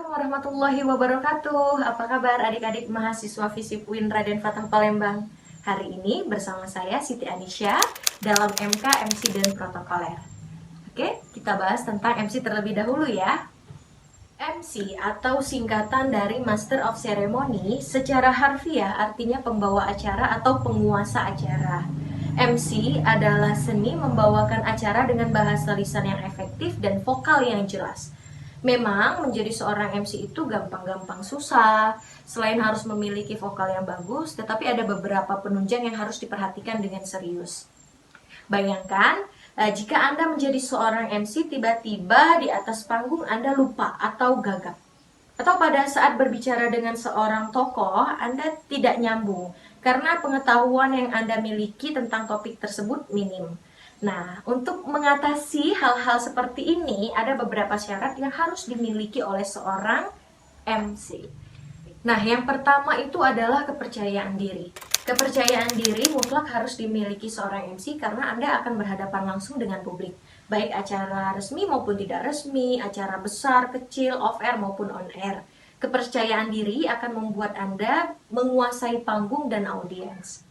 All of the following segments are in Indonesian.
Assalamualaikum warahmatullahi wabarakatuh. Apa kabar adik-adik mahasiswa FISIP UIN Raden Fatah Palembang? Hari ini bersama saya Siti Anisha dalam MK MC dan Protokoler. Oke, kita bahas tentang MC terlebih dahulu ya. MC atau singkatan dari Master of Ceremony secara harfiah artinya pembawa acara atau penguasa acara. MC adalah seni membawakan acara dengan bahasa lisan yang efektif dan vokal yang jelas. Memang menjadi seorang MC itu gampang-gampang susah. Selain harus memiliki vokal yang bagus, tetapi ada beberapa penunjang yang harus diperhatikan dengan serius. Bayangkan, jika Anda menjadi seorang MC, tiba-tiba di atas panggung Anda lupa atau gagap. Atau pada saat berbicara dengan seorang tokoh, Anda tidak nyambung karena pengetahuan yang Anda miliki tentang topik tersebut minim. Nah, untuk mengatasi hal-hal seperti ini, ada beberapa syarat yang harus dimiliki oleh seorang MC. Nah, yang pertama itu adalah kepercayaan diri. Kepercayaan diri mutlak harus dimiliki seorang MC karena Anda akan berhadapan langsung dengan publik. Baik acara resmi maupun tidak resmi, acara besar, kecil, off-air maupun on-air. Kepercayaan diri akan membuat Anda menguasai panggung dan audiens.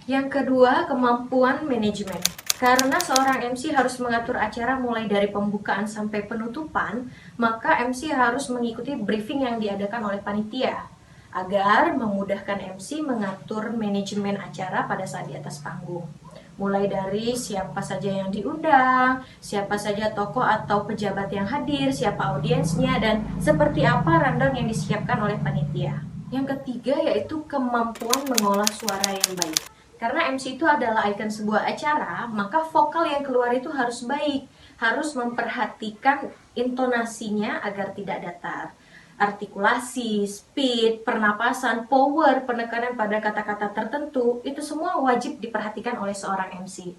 Yang kedua, kemampuan manajemen. Karena seorang MC harus mengatur acara mulai dari pembukaan sampai penutupan, maka MC harus mengikuti briefing yang diadakan oleh panitia agar memudahkan MC mengatur manajemen acara pada saat di atas panggung. Mulai dari siapa saja yang diundang, siapa saja tokoh atau pejabat yang hadir, siapa audiensnya, dan seperti apa rundown yang disiapkan oleh panitia. Yang ketiga yaitu kemampuan mengolah suara yang baik. Karena MC itu adalah ikon sebuah acara, maka vokal yang keluar itu harus baik, harus memperhatikan intonasinya agar tidak datar. Artikulasi, speed, pernapasan, power, penekanan pada kata-kata tertentu, itu semua wajib diperhatikan oleh seorang MC.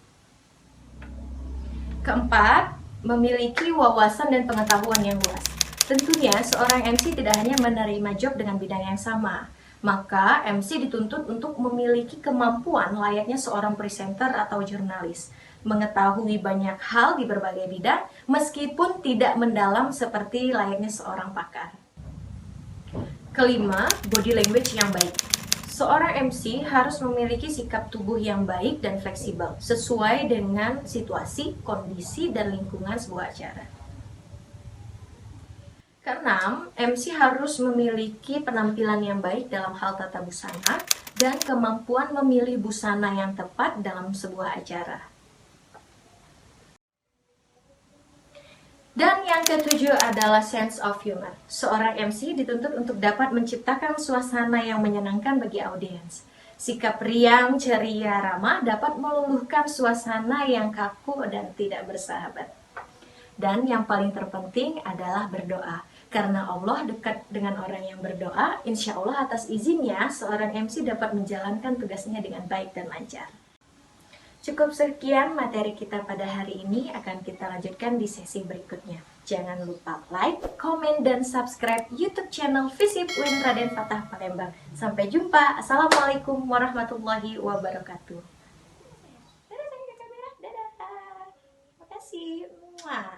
Keempat, memiliki wawasan dan pengetahuan yang luas. Tentunya seorang MC tidak hanya menerima job dengan bidang yang sama, maka MC dituntut untuk memiliki kemampuan layaknya seorang presenter atau jurnalis, mengetahui banyak hal di berbagai bidang meskipun tidak mendalam seperti layaknya seorang pakar. Kelima, body language yang baik. Seorang MC harus memiliki sikap tubuh yang baik dan fleksibel, sesuai dengan situasi, kondisi, dan lingkungan sebuah acara. Keenam, MC harus memiliki penampilan yang baik dalam hal tata busana dan kemampuan memilih busana yang tepat dalam sebuah acara. Dan yang ketujuh adalah sense of humor. Seorang MC dituntut untuk dapat menciptakan suasana yang menyenangkan bagi audiens. Sikap riang, ceria, ramah dapat meluluhkan suasana yang kaku dan tidak bersahabat. Dan yang paling terpenting adalah berdoa. Karena Allah dekat dengan orang yang berdoa, insya Allah atas izinnya seorang MC dapat menjalankan tugasnya dengan baik dan lancar. Cukup sekian materi kita pada hari ini, akan kita lanjutkan di sesi berikutnya. Jangan lupa like, komen, dan subscribe YouTube channel FISIP UIN Raden Fatah Palembang. Sampai jumpa. Assalamualaikum warahmatullahi wabarakatuh. Dadah sayang ke kamera, dadah. Makasih.